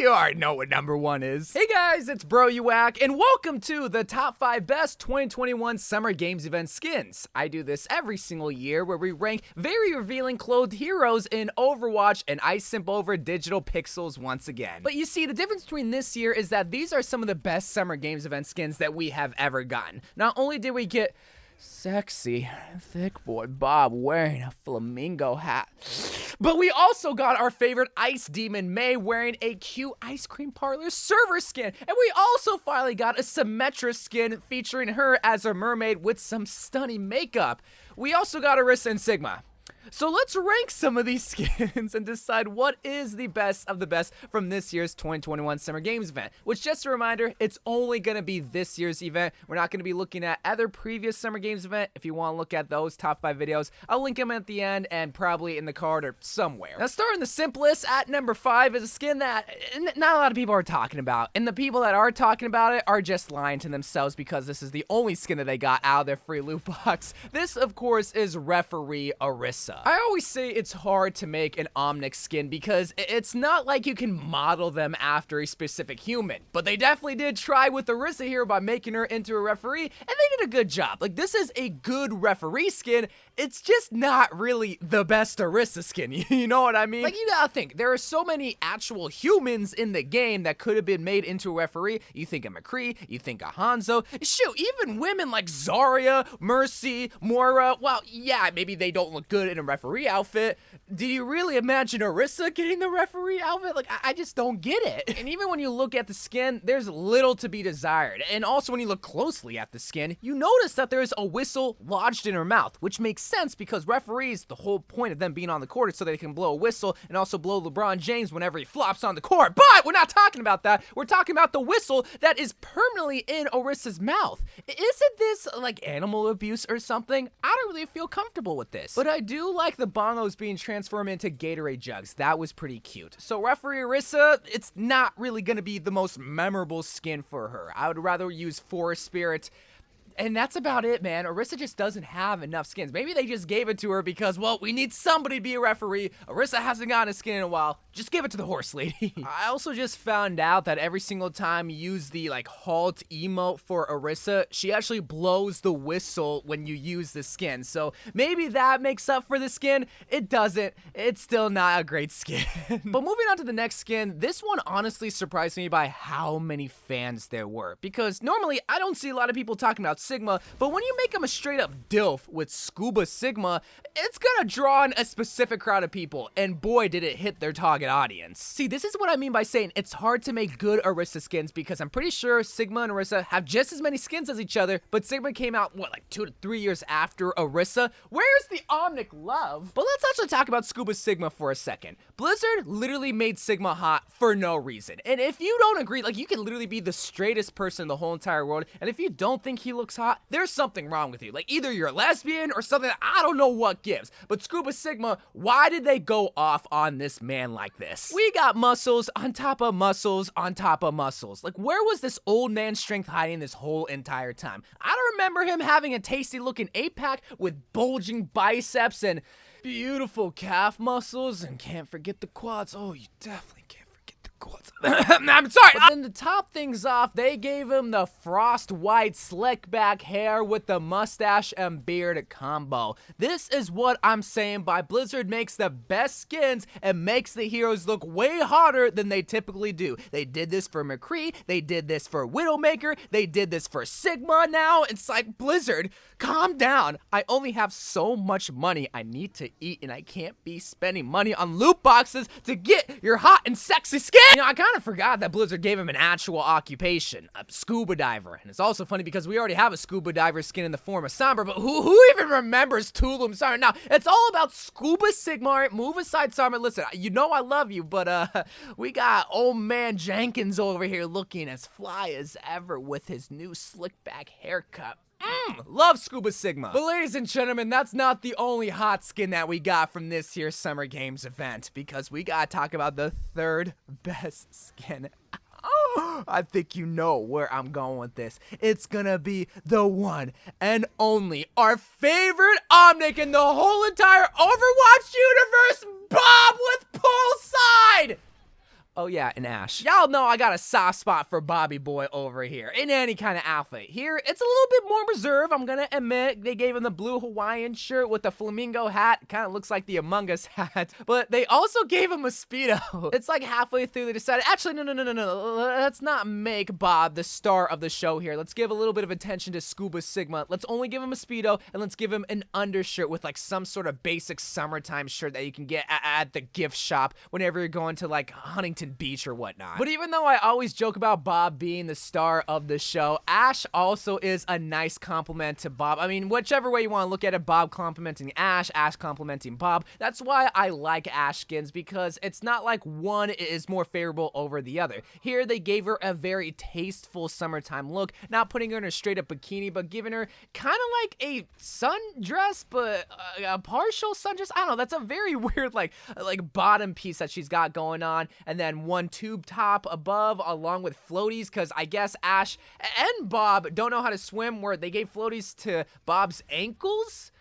You already know what number 1 is. Hey guys, it's Bro You Whack, and welcome to the top 5 best 2021 Summer Games Event skins. I do this every single year where we rank very revealing clothed heroes in Overwatch, and I simp over digital pixels once again. But you see, the difference between this year is that these are some of the best Summer Games Event skins that we have ever gotten. Not only did we get sexy, thick boy Bob wearing a flamingo hat, but we also got our favorite Ice Demon May wearing a cute ice cream parlor server skin. And we also finally got a Symmetra skin featuring her as a mermaid with some stunning makeup. We also got Erisa and Sigma. So let's rank some of these skins and decide what is the best of the best from this year's 2021 Summer Games event. Which, just a reminder, it's only going to be this year's event. We're not going to be looking at other previous Summer Games event. If you want to look at those top 5 videos, I'll link them at the end and probably in the card or somewhere. Now, starting the simplest at number 5 is a skin that not a lot of people are talking about. And the people that are talking about it are just lying to themselves because this is the only skin that they got out of their free loot box. This, of course, is Referee Erisa. I always say it's hard to make an Omnic skin because it's not like you can model them after a specific human, but they definitely did try with Erisa here by making her into a referee, and they did a good job. Like, this is a good referee skin. It's just not really the best Erisa skin, you know what I mean? Like, you gotta think, there are so many actual humans in the game that could have been made into a referee. You think of McCree, you think of Hanzo, shoot, even women like Zarya, Mercy, Moira, well, yeah, maybe they don't look good in a referee outfit. Did you really imagine Erisa getting the referee outfit? Like, I just don't get it. And even when you look at the skin, there's little to be desired. And also when you look closely at the skin, you notice that there's a whistle lodged in her mouth, which makes sense because referees, the whole point of them being on the court is so they can blow a whistle and also blow LeBron James whenever he flops on the court. But we're not talking about that. We're talking about the whistle that is permanently in Erisa's mouth. Isn't this like animal abuse or something? I don't really feel comfortable with this. But I do like the bongos being transformed into Gatorade jugs. That was pretty cute. So Referee Erisa, it's not really going to be the most memorable skin for her. I would rather use Forest Spirit. And that's about it, man. Erisa just doesn't have enough skins. Maybe they just gave it to her because, well, we need somebody to be a referee. Erisa hasn't gotten a skin in a while. Just give it to the horse lady. I also just found out that every single time you use the, like, halt emote for Erisa, she actually blows the whistle when you use the skin. So maybe that makes up for the skin. It doesn't. It's still not a great skin. But moving on to the next skin, this one honestly surprised me by how many fans there were. Because normally, I don't see a lot of people talking about Sigma, but when you make him a straight up DILF with Scuba Sigma, it's gonna draw in a specific crowd of people, and boy did it hit their target audience. See, this is what I mean by saying it's hard to make good Erisa skins because I'm pretty sure Sigma and Erisa have just as many skins as each other, but Sigma came out, what, like 2 to 3 years after Erisa? Where's the Omnic love? But let's actually talk about Scuba Sigma for a second. Blizzard literally made Sigma hot for no reason, and if you don't agree, like, you can literally be the straightest person in the whole entire world, and if you don't think he looks hot, there's something wrong with you. Like, either you're a lesbian or something that I don't know what gives. But Scuba Sigma, why did they go off on this man like this? We got muscles on top of muscles on top of muscles. Like, where was this old man strength hiding this whole entire time? I don't remember him having a tasty looking 8-pack with bulging biceps and beautiful calf muscles, and can't forget the quads. Oh, you definitely can't. I'm sorry. But then to top things off, they gave him the frost white slick back hair with the mustache and beard combo. This is what I'm saying by Blizzard makes the best skins and makes the heroes look way hotter than they typically do. They did this for McCree, they did this for Widowmaker, they did this for Sigma now. It's like, Blizzard, calm down. I only have so much money I need to eat, and I can't be spending money on loot boxes to get your hot and sexy skin. You know, I kind of forgot that Blizzard gave him an actual occupation, a scuba diver. And it's also funny because we already have a scuba diver skin in the form of Sombra, but who even remembers Tulum Sombra? Now, it's all about Scuba Sigma. All right, move aside, Sombra. Listen, you know I love you, but we got old man Jenkins over here looking as fly as ever with his new slick back haircut. Love Scuba Sigma. But ladies and gentlemen, that's not the only hot skin that we got from this year's Summer Games event, because we gotta talk about the third best skin. I think you know where I'm going with this. It's gonna be the one and only, our favorite Omnic in the whole entire Overwatch universe, Bob with Poolside! Oh yeah, and Ash. Y'all know I got a soft spot for Bobby Boy over here, in any kind of outfit. Here, it's a little bit more reserved, I'm gonna admit. They gave him the blue Hawaiian shirt with the flamingo hat. Kind of looks like the Among Us hat. But they also gave him a Speedo. It's like halfway through they decided, actually, no. Let's not make Bob the star of the show here. Let's give a little bit of attention to Scuba Sigma. Let's only give him a Speedo, and let's give him an undershirt with like some sort of basic summertime shirt that you can get at the gift shop whenever you're going to like Huntington Beach or whatnot. But even though I always joke about Bob being the star of the show, Ash also is a nice compliment to Bob. I mean, whichever way you want to look at it, Bob complimenting Ash, Ash complimenting Bob. That's why I like Ash skins, because it's not like one is more favorable over the other. Here, they gave her a very tasteful summertime look, not putting her in a straight up bikini, but giving her kind of like a sundress, but a partial sundress. I don't know, that's a very weird like bottom piece that she's got going on, and then one tube top above along with floaties, because I guess Ash and Bob don't know how to swim, where they gave floaties to Bob's ankles.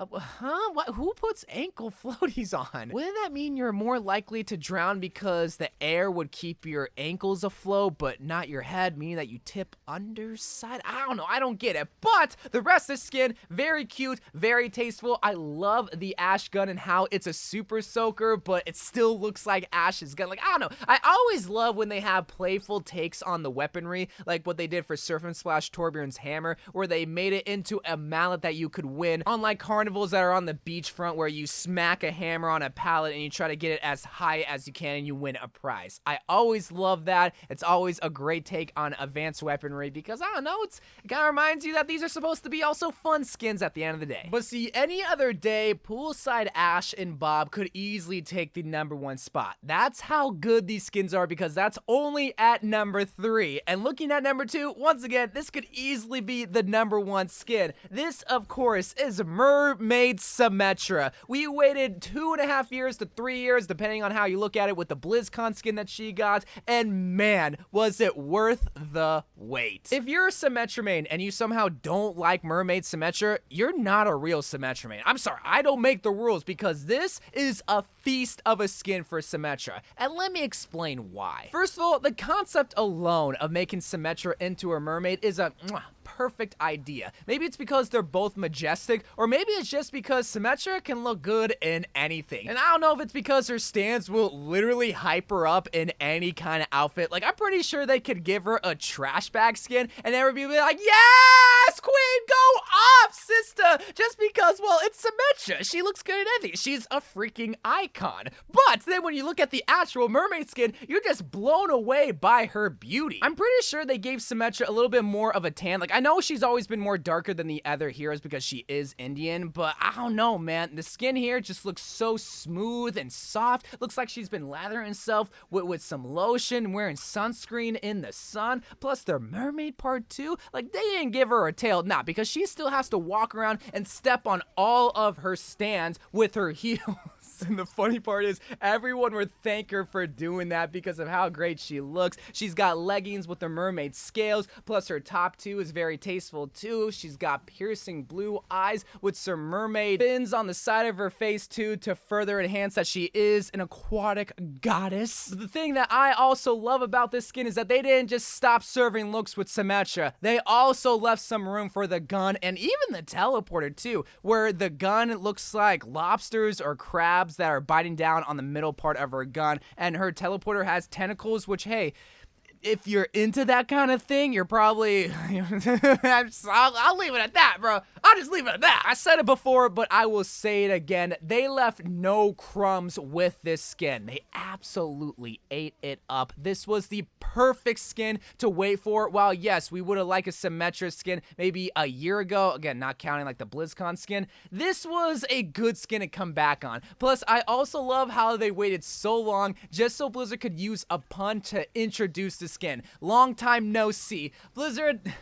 What? Who puts ankle floaties on? Wouldn't that mean you're more likely to drown because the air would keep your ankles afloat, but not your head, meaning that you tip underside? I don't know. I don't get it. But the rest of the skin, very cute, very tasteful. I love the Ash gun and how it's a super soaker, but it still looks like Ash's gun. Like, I don't know. I always love when they have playful takes on the weaponry, like what they did for Surf and Splash Torbjorn's hammer, where they made it into a mallet that you could win, unlike carnivals that are on the beachfront where you smack a hammer on a pallet and you try to get it as high as you can and you win a prize. I always love that. It's always a great take on advanced weaponry, because I don't know, it kind of reminds you that these are supposed to be also fun skins at the end of the day. But see, any other day, poolside Ash and Bob could easily take the #1 spot. That's how good these skins are, because that's only at number 3. And looking at number 2, once again, this could easily be the #1 skin. This, of course, is Mermaid Symmetra. We waited 2.5 years to 3 years, depending on how you look at it, with the BlizzCon skin that she got, and man, was it worth the wait. If you're a Symmetra main and you somehow don't like Mermaid Symmetra, you're not a real Symmetra main. I'm sorry, I don't make the rules, because this is a feast of a skin for Symmetra, and let me explain why. First of all, the concept alone of making Symmetra into a mermaid is a perfect idea. Maybe it's because they're both majestic, or maybe it's just because Symmetra can look good in anything. And I don't know if it's because her stance will literally hype her up in any kind of outfit. Like, I'm pretty sure they could give her a trash bag skin and everybody would be like, yes, queen, go off, sister, just because, well, it's Symmetra. She looks good in anything. She's a freaking icon. But then when you look at the actual mermaid skin, you're just blown away by her beauty. I'm pretty sure they gave Symmetra a little bit more of a tan. Like, I know she's always been more darker than the other heroes because she is Indian, but I don't know, man. The skin here just looks so smooth and soft. Looks like she's been lathering herself with some lotion, wearing sunscreen in the sun. Plus their mermaid part too. Like, they didn't give her a tail, nah, because she still has to walk around and step on all of her stands with her heels. And the funny part is, everyone would thank her for doing that because of how great she looks. She's got leggings with the mermaid scales, plus her top too is very tasteful too. She's got piercing blue eyes with some mermaid fins on the side of her face too, to further enhance that she is an aquatic goddess. The thing that I also love about this skin is that they didn't just stop serving looks with Symmetra. They also left some room for the gun and even the teleporter too, where the gun looks like lobsters or crabs that are biting down on the middle part of her gun, and her teleporter has tentacles, which, hey, if you're into that kind of thing, you're probably, I'll leave it at that, bro. I'll just leave it at that. I said it before, but I will say it again. They left no crumbs with this skin. They absolutely ate it up. This was the perfect skin to wait for. While yes, we would have liked a Symmetra skin maybe a year ago, again, not counting like the BlizzCon skin, this was a good skin to come back on. Plus, I also love how they waited so long just so Blizzard could use a pun to introduce the skin. Long time no see. Blizzard,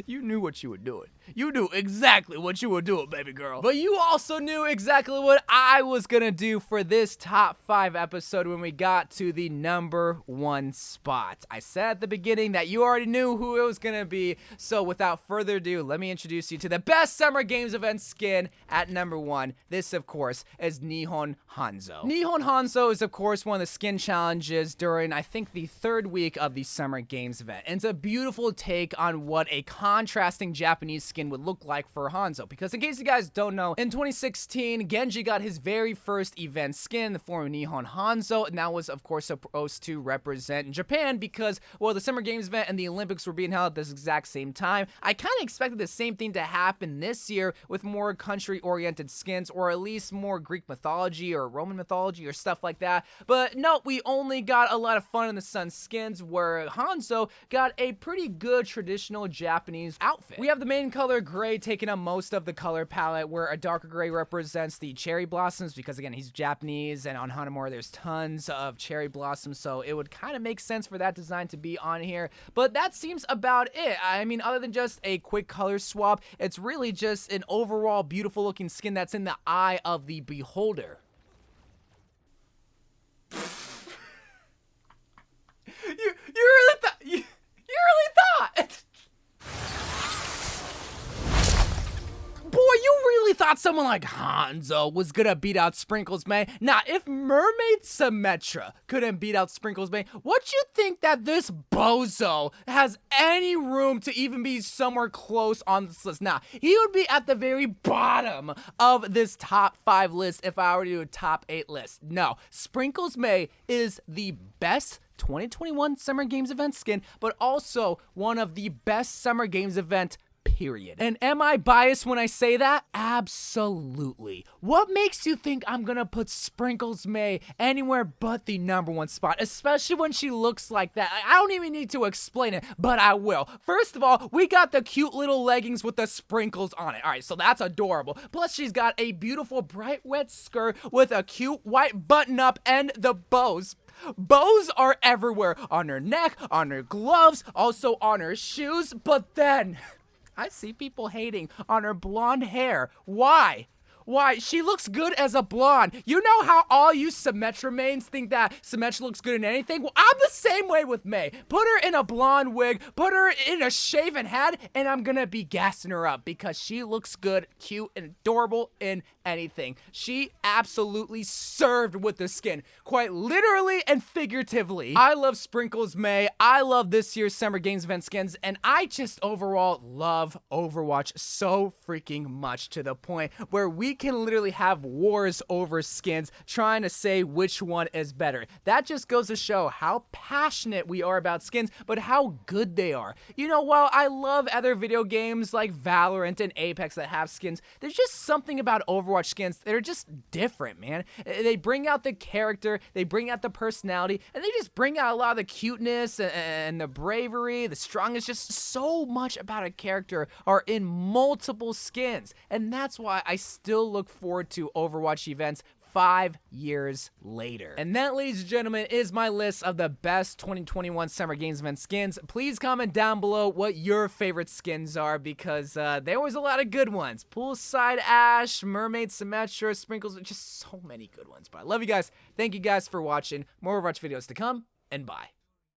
you knew what you were doing. You knew exactly what you were doing, baby girl. But you also knew exactly what I was gonna do for this top 5 episode when we got to the number 1 spot. I said at the beginning that you already knew who it was gonna be, so without further ado, let me introduce you to the best Summer Games event skin at number 1. This, of course, is Nihon Hanzo. Nihon Hanzo is, of course, one of the skin challenges during, I think, the 3rd week of the Summer Games event. And it's a beautiful take on what a contrasting Japanese skin would look like for Hanzo. Because in case you guys don't know, in 2016, Genji got his very first event skin in the form of Nihon Hanzo, and that was, of course, supposed to represent Japan because, well, the Summer Games event and the Olympics were being held at this exact same time. I kind of expected the same thing to happen this year with more country-oriented skins, or at least more Greek mythology or Roman mythology or stuff like that. But no, we only got a lot of fun in the sun skins, where Hanzo got a pretty good traditional Japanese outfit. We have the main color gray taking up most of the color palette, where a darker gray represents the cherry blossoms, because again, he's Japanese, and on Hanamura there's tons of cherry blossoms, so it would kind of make sense for that design to be on here. But that seems about it. I mean, other than just a quick color swap, it's really just an overall beautiful looking skin that's in the eye of the beholder. You really thought you really thought boy, you really thought someone like Hanzo was gonna beat out Sprinkles May? Nah, if Mermaid Symmetra couldn't beat out Sprinkles May, what you think that this bozo has any room to even be somewhere close on this list? Nah, he would be at the very bottom of this top 5 list if I were to do a top 8 list. No, Sprinkles May is the best 2021 Summer Games event skin, but also one of the best Summer Games event period. And am I biased when I say that? Absolutely. What makes you think I'm gonna put Sprinkles May anywhere but the number 1 spot, especially when she looks like that? I don't even need to explain it, but I will. First of all, we got the cute little leggings with the sprinkles on it. All right, so that's adorable. Plus, she's got a beautiful bright red skirt with a cute white button up and the bows. Bows are everywhere, on her neck, on her gloves, also on her shoes, but then I see people hating on her blonde hair. Why? Why? She looks good as a blonde. You know how all you Symmetra mains think that Symmetra looks good in anything? Well, I'm the same way with May. Put her in a blonde wig, put her in a shaven head, and I'm gonna be gassing her up because she looks good, cute, and adorable in anything. She absolutely served with the skin, quite literally and figuratively. I love Sprinkles May. I love this year's Summer Games event skins, and I just overall love Overwatch so freaking much, to the point where we can literally have wars over skins trying to say which one is better. That just goes to show how passionate we are about skins, but how good they are. You know, while I love other video games like Valorant and Apex that have skins, there's just something about Overwatch skins that are just different, man. They bring out the character, they bring out the personality, and they just bring out a lot of the cuteness and the bravery, the strongest. Just so much about a character are in multiple skins, and that's why I still look forward to Overwatch events 5 years later. And that, ladies and gentlemen, is my list of the best 2021 Summer Games event skins. Please comment down below what your favorite skins are, because there was a lot of good ones. Poolside Ash, Mermaid Symmetra, Sprinkles, just so many good ones. But I love you guys. Thank you guys for watching. More Overwatch videos to come, and bye.